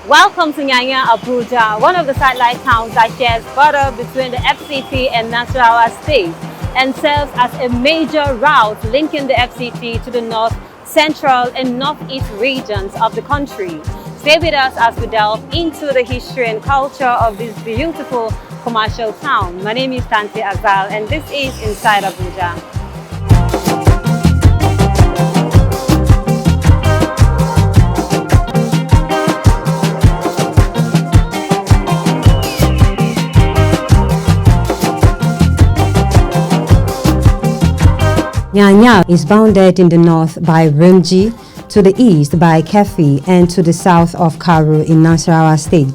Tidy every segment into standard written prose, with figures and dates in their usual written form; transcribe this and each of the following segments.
Welcome to Nyanya, Abuja, one of the satellite towns that shares border between the FCT and Nasarawa states and serves as a major route linking the FCT to the north, central and northeast regions of the country. Stay with us as we delve into the history and culture of this beautiful commercial town. My name is Tahnteh Azal and this is Inside Abuja. Nyanya is bounded in the north by Rumji, to the east by Kefi, and to the south of Karu in Nasarawa State.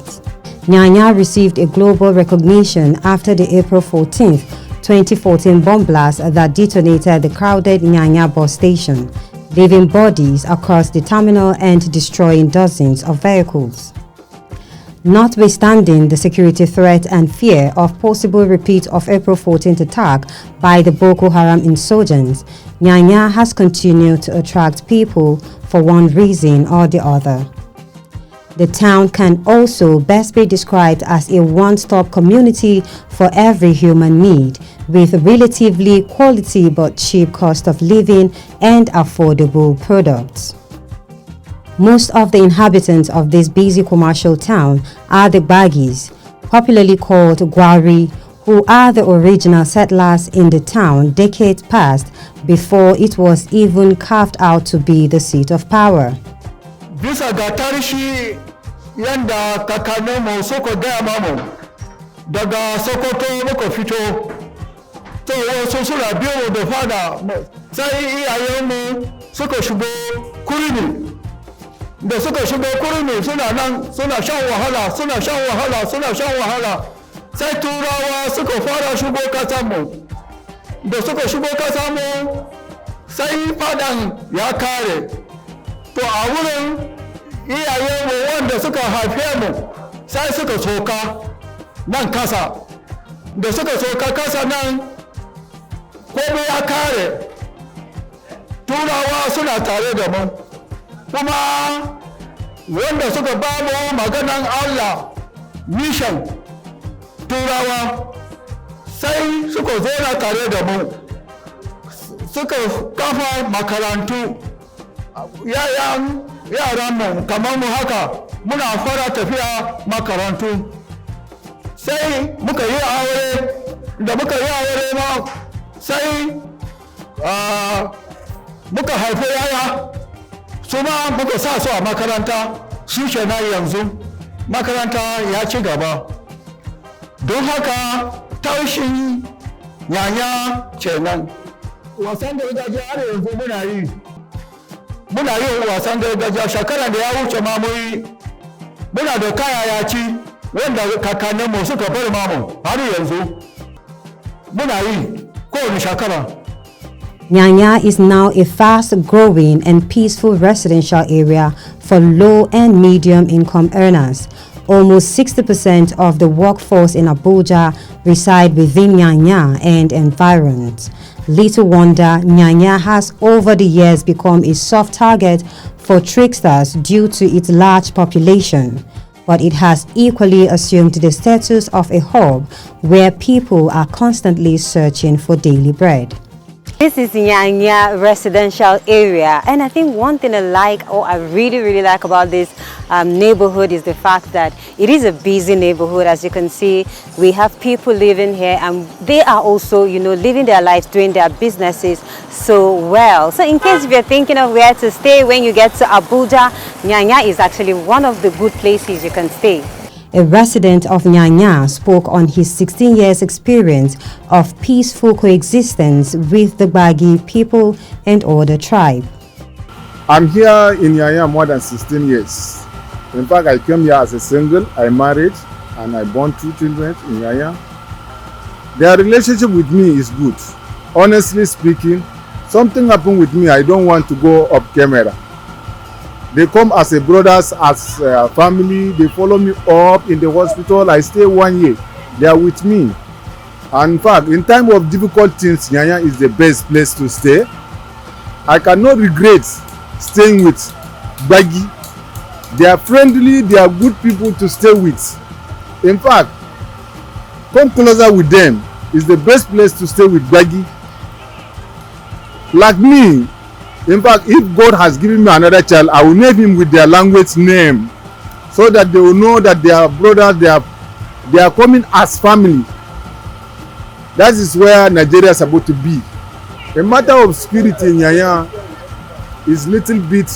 Nyanya received a global recognition after the April 14, 2014 bomb blast that detonated the crowded Nyanya bus station, leaving bodies across the terminal and destroying dozens of vehicles. Notwithstanding the security threat and fear of possible repeat of April 14th attack by the Boko Haram insurgents, Nyanya has continued to attract people for one reason or the other. The town can also best be described as a one-stop community for every human need, with relatively quality but cheap cost of living and affordable products. Most of the inhabitants of this busy commercial town are the Bagis, popularly called Gwari, who are the original settlers in the town decades past before it was even carved out to be the seat of power. Bisa ga tarihi yanda kakanninmu suka gaya mamu daga Sokoto muka fito, to wasu suna biyo da fada sai iyayenmu suka shigo kurmi. Da suka shigo kurmi suna nan suna shan wahala sai turawa suka fara shigo kasanmu. Da suka shigo kasanmu sai fadan ya kare. To a wurin iyayenmu wanda suka haife mu sai suka soka nan kasa. Da suka soka kasa nan komai ya kare. Turawa suna tare da mu. Kuma wanda suka ba mu maganan Allah mission turawa sai suka zo na tare da mu suka kafa makarantu yaran mu kamar mu haka muna fara tafiya makarantu sai muka yi aure da muka yi aure ma sai muka haife yaya suma muka sa su a makaranta su kenan yanzu makaranta ya ci gaba don haka taushin Nyanya kenan. Wasan gargajiya har yanzu muna yin wasan gargajiya shekarar da ya wuce ma muna da kayayyaki wanda kakanninmu suka bar mamu har yanzu muna yi kowane shekara. Nyanya is now a fast-growing and peaceful residential area for low and medium-income earners. Almost 60% of the workforce in Abuja reside within Nyanya and environs. Little wonder, Nyanya has over the years become a soft target for tricksters due to its large population. But it has equally assumed the status of a hub where people are constantly searching for daily bread. This is Nyanya residential area, and I think one thing I really like about this neighborhood is the fact that it is a busy neighborhood. As you can see, we have people living here and they are also, living their lives, doing their businesses so well. So in case you're thinking of where to stay when you get to Abuja, Nyanya is actually one of the good places you can stay. A resident of Nyanya spoke on his 16 years experience of peaceful coexistence with the Bagi people and other tribe. I'm here in Nyanya more than 16 years. In fact, I came here as a single, I married and I born 2 children in Nyanya. Their relationship with me is good. Honestly speaking, something happened with me, I don't want to go off camera. They come as a brothers, as a family. They follow me up in the hospital. I stay 1 year. They are with me. And in fact, in time of difficult things, Nyanya is the best place to stay. I cannot regret staying with Bagi They are friendly, they are good people to stay with. In fact, come closer with them is the best place to stay with Gbagi. Like me, in fact, if God has given me another child, I will name him with their language name, so that they will know that they are brothers, they are coming as family. That is where Nigeria is supposed to be. A matter of spirit in Nyanya is little bit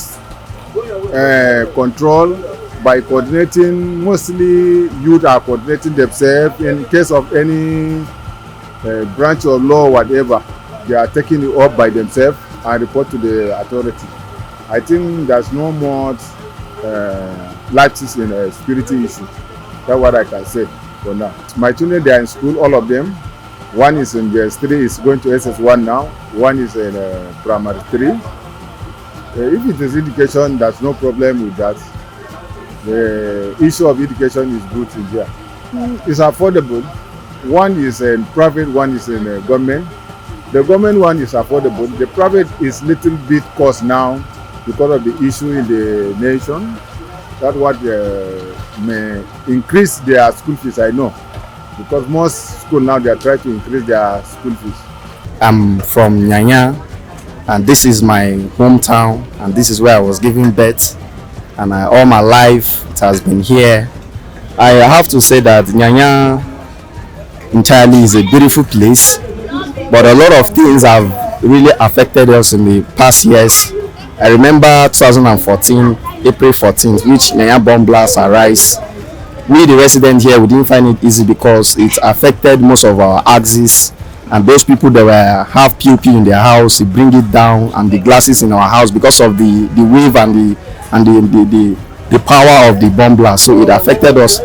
controlled by coordinating. Mostly youth are coordinating themselves. In case of any branch of law, whatever, they are taking it up by themselves and report to the authority. I think there's no more lapses in a security issue. That's what I can say for now. My children, they are in school, all of them. One is in JS3, is going to SS1 now. One is in primary 3. If it is education, there's no problem with that. The issue of education is good in here. It's affordable. One is in private, one is in government. The government one is affordable. The private is little bit cost now because of the issue in the nation. That's what may increase their school fees, I know. Because most schools now, they are trying to increase their school fees. I'm from Nyanya, and this is my hometown, and this is where I was giving birth, and all my life it has been here. I have to say that Nyanya entirely is a beautiful place, but a lot of things have really affected us in the past years. I remember 2014, April 14th, which Nyanya bomb blast arise. We, the residents here, we didn't find it easy because it affected most of our axes, and those people that were have POP in their house, they bring it down, and the glasses in our house because of the wave and the power of the bomb blast. So it affected us.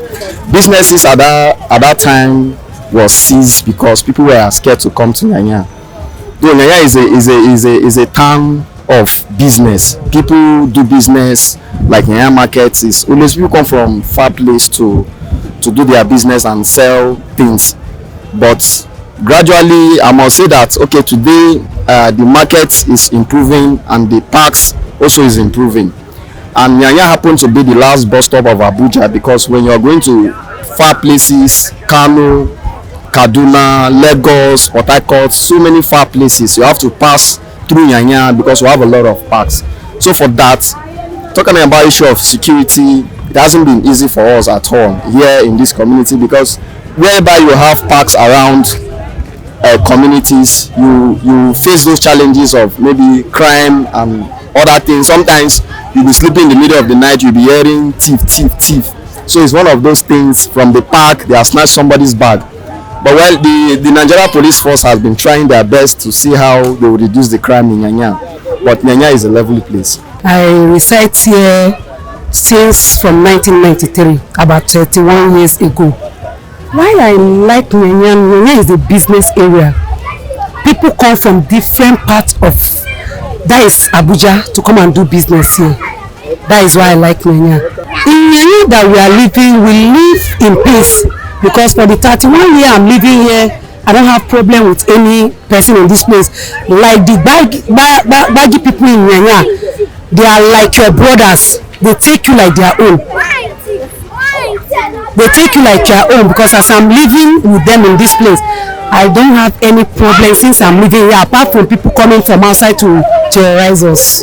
Businesses at that time was seized because people were scared to come to Nyanya. Though Nyanya is a town of business. People do business like Nyanya markets. Is always people come from far place to do their business and sell things. But gradually, I must say that okay, today the market is improving and the parks also is improving. And Nyanya happened to be the last bus stop of Abuja, because when you are going to far places, Kano, Kaduna, Lagos, Port Harcourt, so many far places, you have to pass through Nyanya because we have a lot of parks. So for that, talking about issue of security, it hasn't been easy for us at all here in this community, because whereby you have parks around communities, you face those challenges of maybe crime and other things. Sometimes you'll be sleeping in the middle of the night, you'll be hearing thief. So it's one of those things. From the park, they have snatched somebody's bag. But well, the Nigeria police force has been trying their best to see how they will reduce the crime in Nyanya. But Nyanya is a lovely place. I reside here since from 1993, about 31 years ago. While I like Nyanya, Nyanya is a business area. People come from different parts of, that is Abuja, to come and do business here. That is why I like Nyanya. In Nyanya that we are living, we live in peace. Because for the 31 years I'm living here, I don't have problem with any person in this place. Like the baggy people in Nyanya, they are like your brothers. They take you like their own. They take you like your own, because as I'm living with them in this place, I don't have any problem since I'm living here, apart from people coming from outside to terrorize us.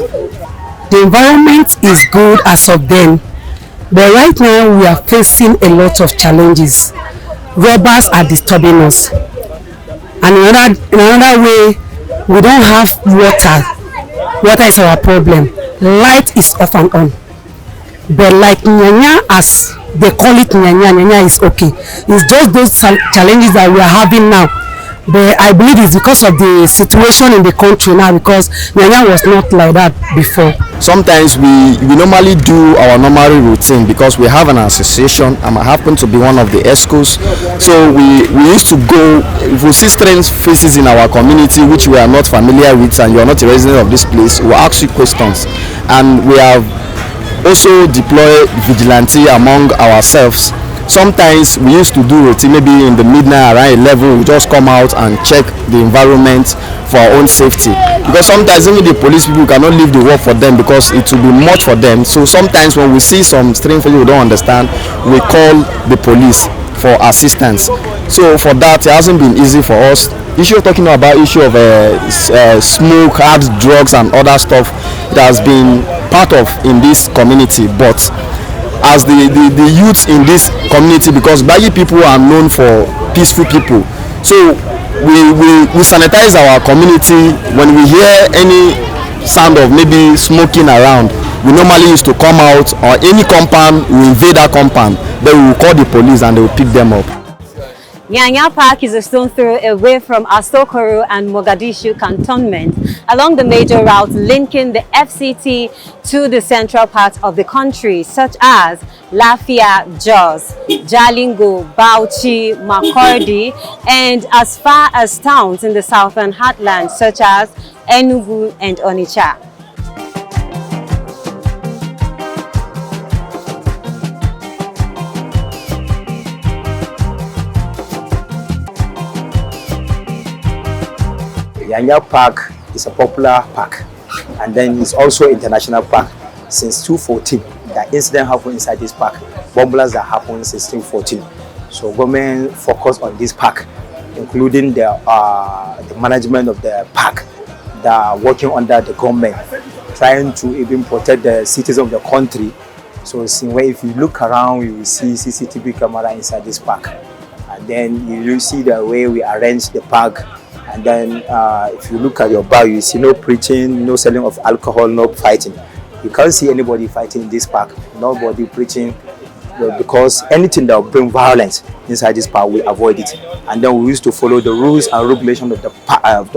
The environment is good as of then, but right now we are facing a lot of challenges. Robbers are disturbing us, and in another way, we don't have water. Water is our problem. Light is off and on. But like Nyanya, as they call it Nyanya is okay. It's just those challenges that we are having now. But I believe it's because of the situation in the country now, because Nyanya was not like that before. Sometimes we normally do our normal routine because we have an association, and I happen to be one of the ESCOs. So we used to go, if we see strange faces in our community which we are not familiar with and you are not a resident of this place, we ask you questions. And we have also deployed vigilante among ourselves. Sometimes we used to do routine, maybe in the midnight around 11, we just come out and check the environment for our own safety. because sometimes even the police people cannot leave the work for them because it will be much for them. So sometimes when we see some strange things we don't understand, we call the police for assistance. So for that, it hasn't been easy for us. Issue talking about issue of smoke, hard drugs and other stuff, it has been part of in this community. But as the youths in this community, because Bagi people are known for peaceful people, so we sanitize our community. When we hear any sound of maybe smoking around, we normally used to come out, or any compound, we invade that compound, then we will call the police and they will pick them up. Nyanya Park is a stone throw away from Asokoro and Mogadishu cantonment, along the major route linking the FCT to the central part of the country, such as Lafia, Jos, Jalingo, Bauchi, Makurdi, and as far as towns in the southern heartland, such as Enugu and Onitsha. Nyanya Park is a popular park, and then it's also international park since 2014. The incident happened inside this park. Bomb blasts that happened since 2014. So government focused on this park, including the management of the park. They are working under the government, trying to even protect the citizens of the country. So if you look around, you will see CCTV camera inside this park, and then you will see the way we arrange the park. And then if you look at your bar, you see no preaching, no selling of alcohol, no fighting. You can't see anybody fighting in this park, nobody preaching, because anything that will bring violence inside this park, we avoid it. And then we used to follow the rules and regulations of the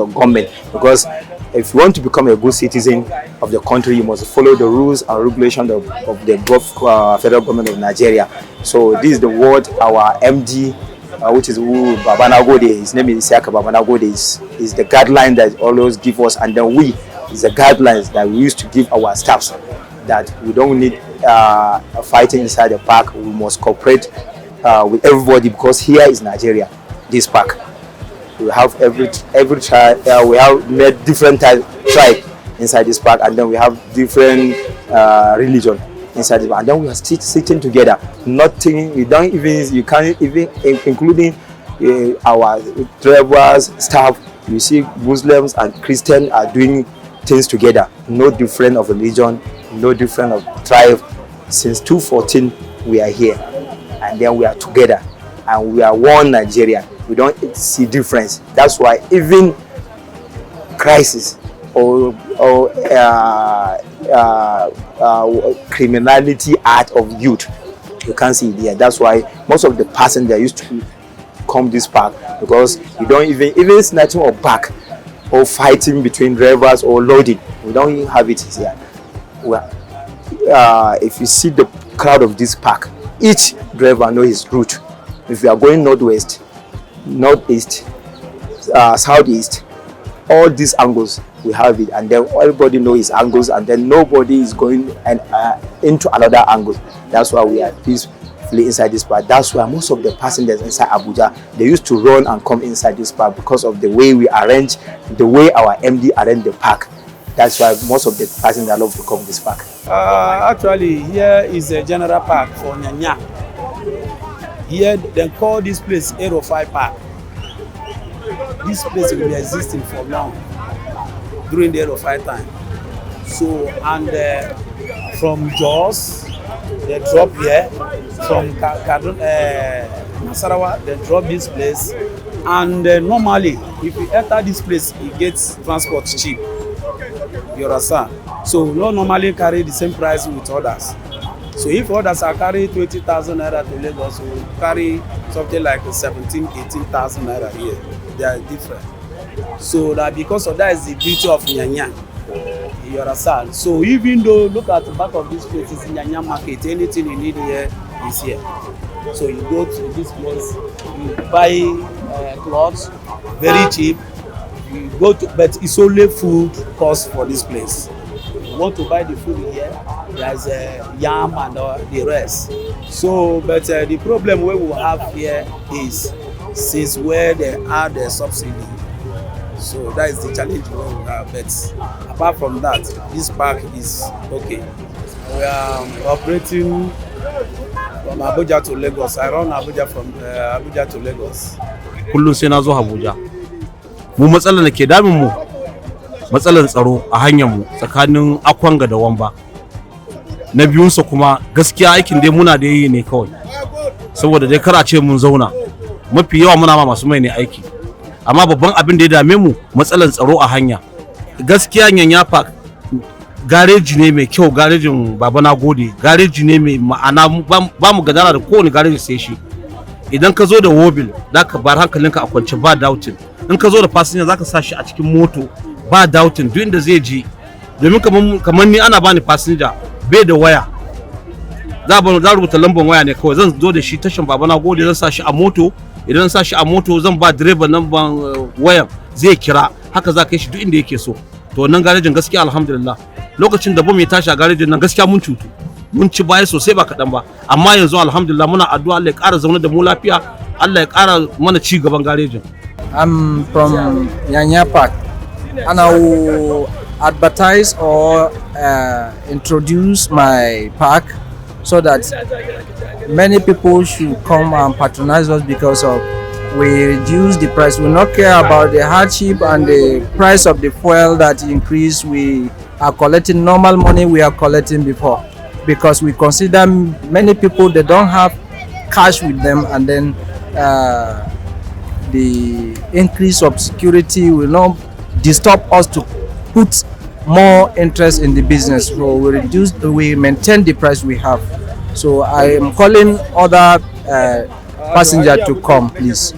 government, because if you want to become a good citizen of the country, you must follow the rules and regulations of the federal government of Nigeria. So this is the word our MD, which is Babanagode, his name is Isiaka Babanagode, is the guideline that always give us, and then is the guidelines that we used to give our staffs, that we don't need fighting inside the park. We must cooperate with everybody, because here is Nigeria, this park. We have every tribe, we have made different tribe inside this park, and then we have different religion inside it, and then we are sitting together. Nothing, you can't even, including our drivers, staff, you see Muslims and Christians are doing things together. No different of religion, no different of tribe. Since 2014, we are here, and then we are together, and we are one Nigeria. We don't see difference. That's why even crisis or criminality art of youth, you can't see it there. That's why most of the passengers used to come this park, because you don't even snatching or back or fighting between drivers or loading, we don't even have it here. Well, if you see the crowd of this park, each driver knows his route. If you are going northwest, northeast, southeast, all these angles we have it, and then everybody knows his angles, and then nobody is going into another angle. That's why we are peacefully inside this park. That's why most of the passengers inside Abuja, they used to run and come inside this park, because of the way we arrange, the way our MD arranged the park. That's why most of the passengers love to come this park. Actually, here is a general park for Nyanya. Here they call this place Aerofy Park. This place will be existing for long during the Aerofy time. So, and from Jos, they drop here. From Nasarawa, they drop this place. And normally, if you enter this place, it gets transport cheap. You understand? So we don't normally carry the same price with others. So if others are carrying 20,000 naira to Lagos, we carry something like 18,000 naira here. They are different. So that because of that is the beauty of Nyanya. You understand? So even though, look at the back of this place is Nyanya market, anything you need here is here. So you go to this place, you buy clothes, very cheap. You go to, but it's only food cost for this place. You want to buy the food here, there's yam and the rest. So, but the problem we will have here is, since where they add the subsidy, So that is the challenge we have. But apart from that, this park is okay. We are operating from Abuja to Lagos. I run Abuja from Abuja to Lagos. Kullum sai na zo Abuja. Mu matsalar da ke damin mu matsalar tsaro a hanyar mu tsakanin Akwanga da Wamba. Na biyunsa kuma gaskiya aikin dai muna da yi ne kawai. Saboda dai kar a ce mun zauna. Mafi yawa muna ma masu mai ne aiki. Amma babban abin da ya dame mu matsalar tsaro a hanya. Gaskiya Nyanya Park gareji ne mai kyau, garejin Baba na gode, gareji ne mai ma'ana ba mu gadara da kowane gareji sai shi. Idan ka zo da wobil za ka bar hankalinka a kwance ba doubting. In ka zo da fasinja za ka sa shi a cikin moto ba doubting duk inda zai je. Domin kamar ni ana bani fasinja bai da waya. Za rubuta lambar waya ne kawai zan zo da shi tashan Baba na gode zan sa shi a moto. Idan sa shi a moto zan ba direba lambar wayan zai kira haka za ka yi shi duk inda yake so. To wannan garejin gaskiya alhamdulillah lokacin da bamu tashi a garejin nan gaskiya mun cutu mun ci baya sosai ba kaɗan ba amma yanzu alhamdulillah muna addu'a Allah ya ƙara zaune da mu lafiya Allah ya ƙara mana ci gaban garejin. I'm from Nyanya Park and I will advertise or introduce my park so that many people should come and patronize us because of we reduce the price. We not care about the hardship and the price of the fuel that increase. We are collecting normal money we are collecting before because we consider many people they don't have cash with them and then the increase of security will not disturb us to put more interest in the business. So we maintain the price we have. So I am calling other passenger to come, please.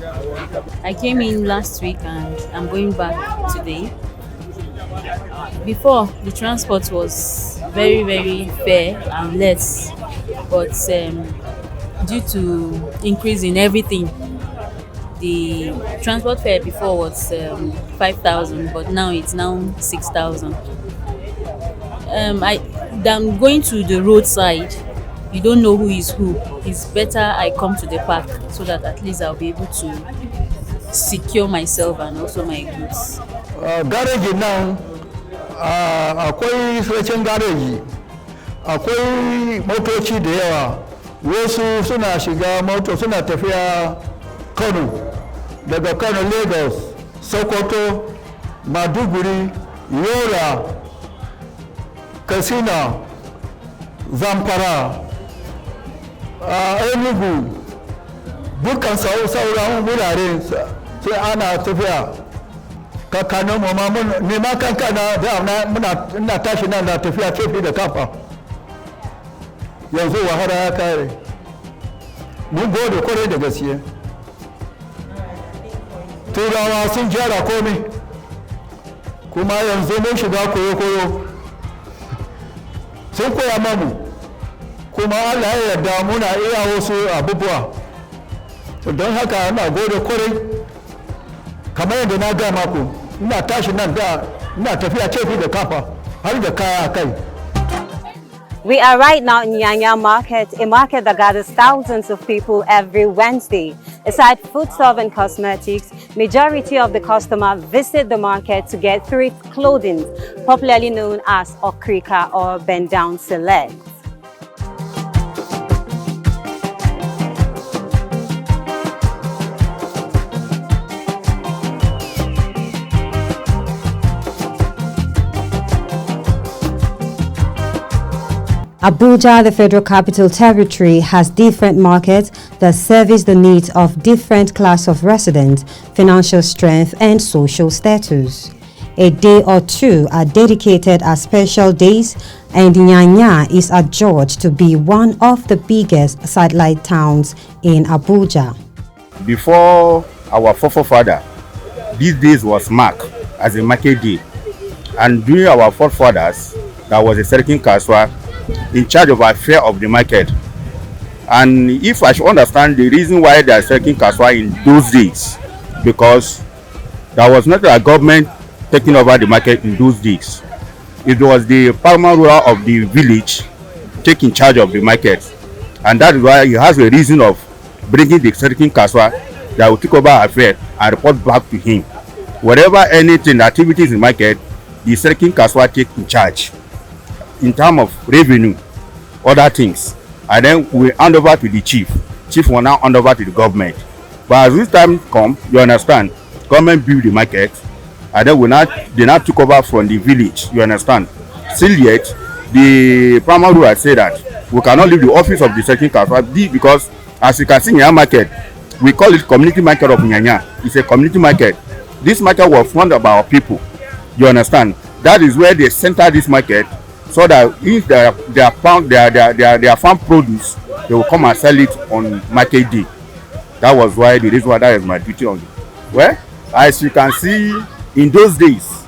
I came in last week and I'm going back today. Before, the transport was very, very fair and less, but due to increase in everything, the transport fare before was 5,000, but now it's now 6,000. I'm going to the roadside. You don't know who is who. It's better I come to the park so that at least I'll be able to secure myself and also my goods. Garage now, akwai sarkin gareji, akwai motoci da yawa, wasu suna shiga moto suna tafiya Kano, daga Kano Lagos, Sokoto, Maiduguri, Yola, Katsina, Zamfara, Enugu, dukkan sauran wurare sai ana tafiya kakkanin mu ma nema kankana da muna tashi nan da tafiya kefi da kafa yanzu wahala ya kare mun gode kwarai da gaske turawa sun gyara komai kuma yanzu mun shiga koyo sun koya mamu kuma Allah ya yarda muna iya wasu abubuwa don haka ina gode kwarai kamar yadda na ga maku ina tashi nan da ina tafiya cefi da kafa har da kaya kai. We are right now in Nyanya Market, a market that gathers thousands of people every Wednesday. Aside foodstuff and cosmetics, majority of the customers visit the market to get thrift clothing, popularly known as okrika or bend down select. Abuja, the Federal Capital Territory, has different markets that service the needs of different class of residents, financial strength and social status. A day or two are dedicated as special days, and Nyanya is adjudged to be one of the biggest satellite towns in Abuja. Before our forefather, these days was marked as a market day, and during our forefathers, there was a certain Kaswa in charge of our fair of the market. And if I should understand the reason why they are selling kaswa in those days, because there was not a government taking over the market in those days. It was the paramount ruler of the village taking charge of the market, and that is why he has a reason of bringing the certain kaswa that will take over our fair and report back to him. whatever anything activities in market, the Serkin Kaswa take in charge in terms of revenue, other things, and then we hand over to the chief. Chief will now hand over to the government. But as this time come, you understand, government build the market, and then they now took over from the village. You understand? Still yet, the primary rule has said that we cannot leave the office of the Serkin Kaswa because, as you can see in Nyanya market, we call it community market of Nyanya. It's a community market. This market was funded by our people. You understand? That is where they center this market, so that if their farm produce, they will come and sell it on market day. That was why the reason why that is my duty on it. Well, as you can see, in those days,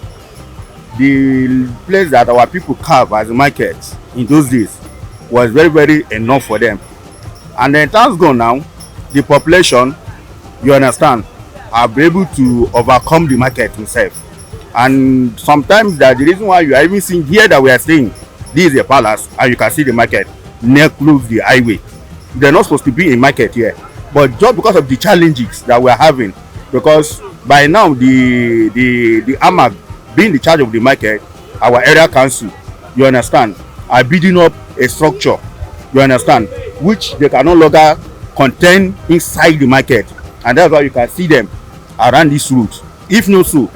the place that our people carve as a market in those days was very, very enough for them. And then times gone now, the population, you understand, are able to overcome the market itself. And sometimes that the reason why you are even seeing here that we are staying, this is a palace, and you can see the market near close the highway. They're not supposed to be in market here, but just because of the challenges that we are having, because by now the AMAG being the charge of the market, our area council, you understand, are building up a structure, you understand, which they can no longer contain inside the market, and that's why you can see them around this route. If not so,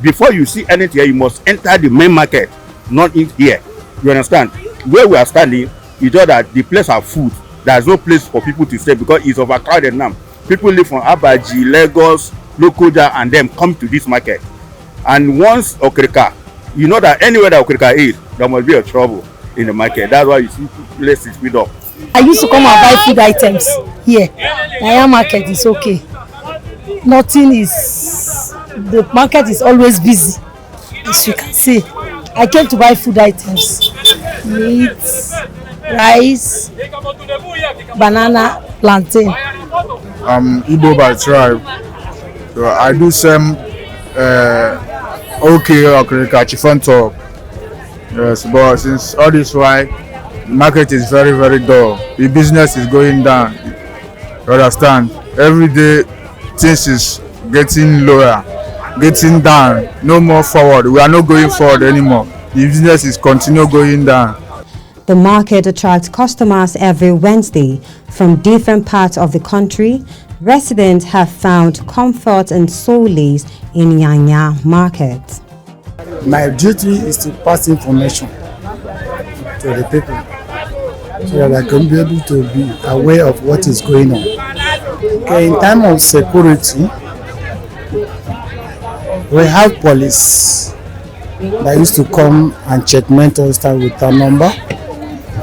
before you see anything here, you must enter the main market, not in here. You understand? Where we are standing, you know that the place are full. There's no place for people to stay because it's overcrowded now. People live from Abaji, Lagos, Lokoja, and them come to this market. And once Okrika, you know that anywhere that Okrika is, there must be a trouble in the market. That's why you see places filled up. I used to come and buy food items here. Nyanya market is okay. Nothing is, the market is always busy, as you can see. I came to buy food items, meat, rice, banana, plantain. I'm Igbo by tribe, so I do some okay Okrika Chiffon talk. Yes, but since all this while, the market is very, very dull. The business is going down. You understand? Every day things is getting lower, getting down, no more forward. We are not going forward anymore. The business is continue going down. The market attracts customers every Wednesday from different parts of the country. Residents have found comfort and solace in Nyanya market. My duty is to pass information to the people so that I can be able to be aware of what is going on. Okay, in time of security, we have police that used to come and checkmate us with our number,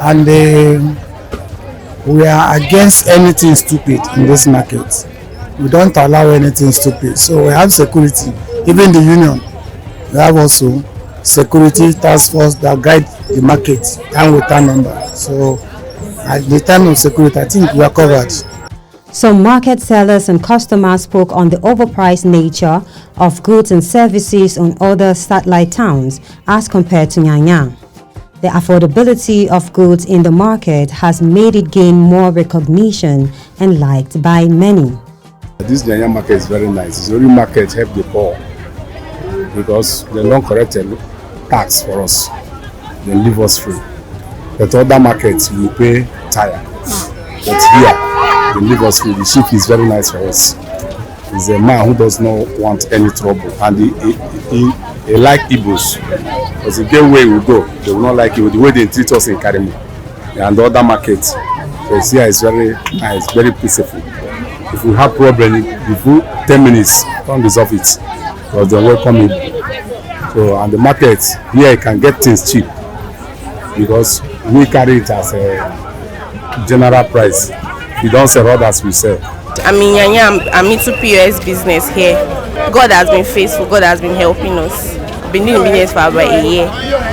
and we are against anything stupid in this market. We don't allow anything stupid, so we have security. Even the union, we have also security task force that guide the market and with our number. So at the time of security, I think we are covered. Some market sellers and customers spoke on the overpriced nature of goods and services on other satellite towns as compared to Nyanya. The affordability of goods in the market has made it gain more recognition and liked by many. This Nyanya market is very nice. It's only market help the poor because they don't collect a tax for us. They leave us free. But other markets we pay tire. But here they leave us free. The chief is very nice for us. He's a man who does not want any trouble, and he like Igbos. Because the day way we go, they will not like it. The way they treat us in Karimu and the other markets. So here is very nice, very peaceful. If we have problem, before 10 minutes, don't resolve it. Because they welcome it. So and the market here, you can get things cheap because we carry it as a general price. We don't sell others, we sell. I'm in Nyanya. I'm into POS business here. God has been faithful. God has been helping us. I've been doing business for about a year.